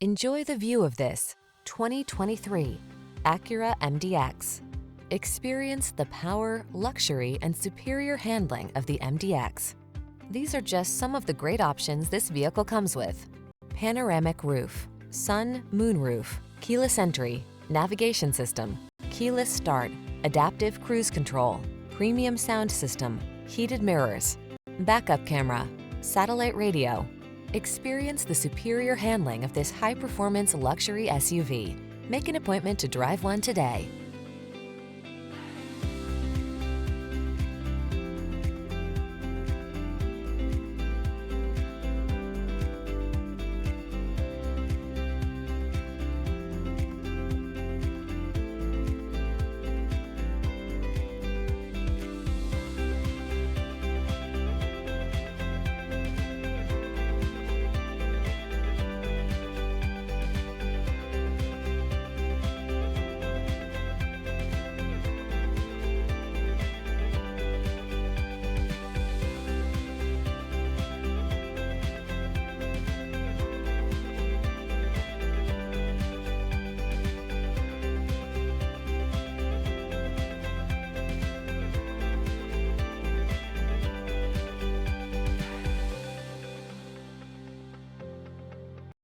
Enjoy the view of this 2023 Acura MDX. Experience the power, luxury, and superior handling of the MDX. These are just some of the great options this vehicle comes with: panoramic roof, sun, moonroof, keyless entry, navigation system, keyless start, adaptive cruise control, premium sound system, heated mirrors, backup camera, satellite radio. Experience the superior handling of this high-performance luxury SUV. Make an appointment to drive one today.